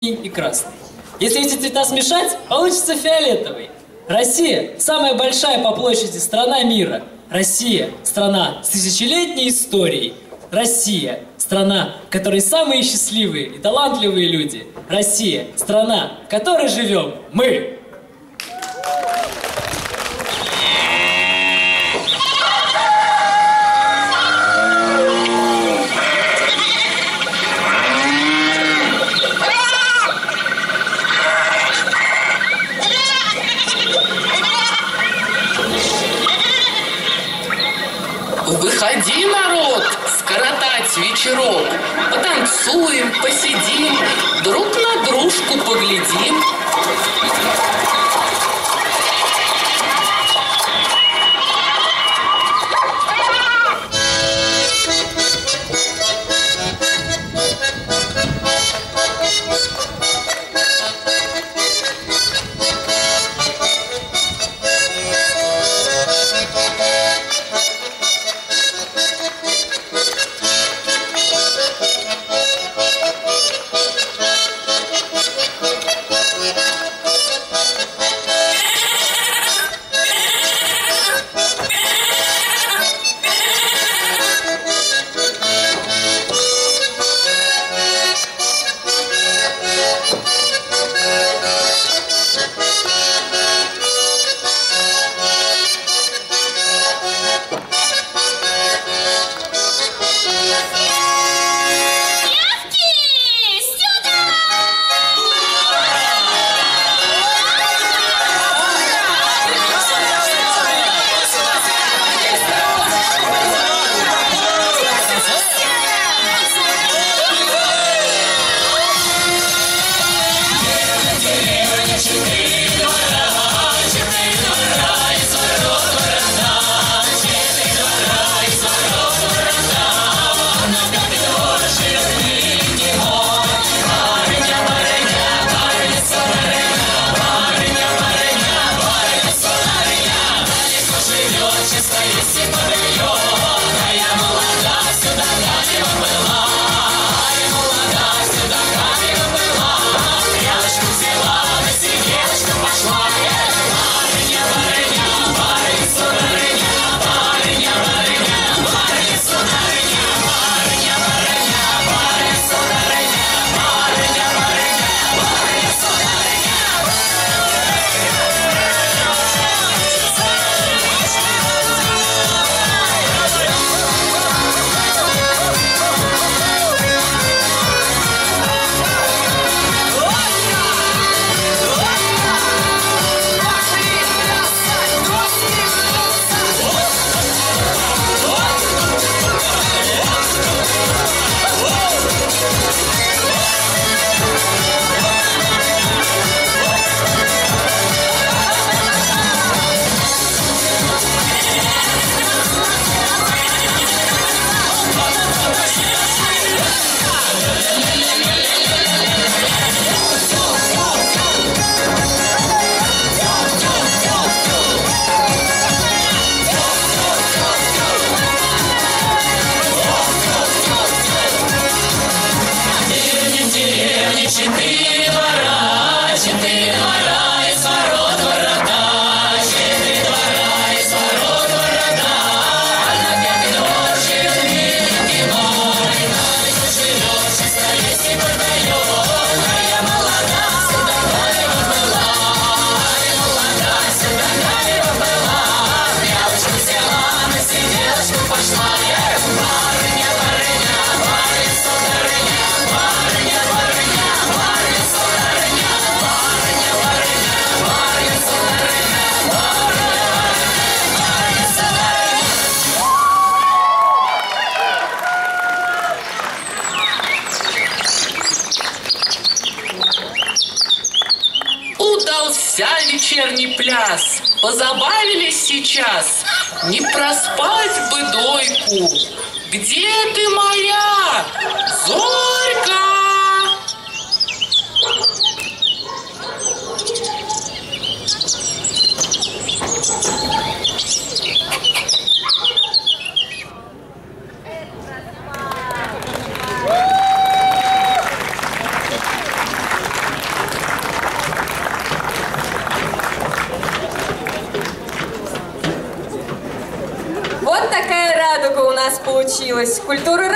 и красный. Если эти цвета смешать, получится фиолетовый. Россия – самая большая по площади страна мира. Россия – страна с тысячелетней историей. Россия – страна, в которой самые счастливые и талантливые люди. Россия – страна, в которой живем мы. Выходи, народ, скоротать вечерок. Потанцуем, посидим, друг на дружку поглядим. Удался вечерний пляс, позабавились сейчас, не проспать бы дойку. Где ты моя, Зорька? Вот такая радуга у нас получилась. Культуру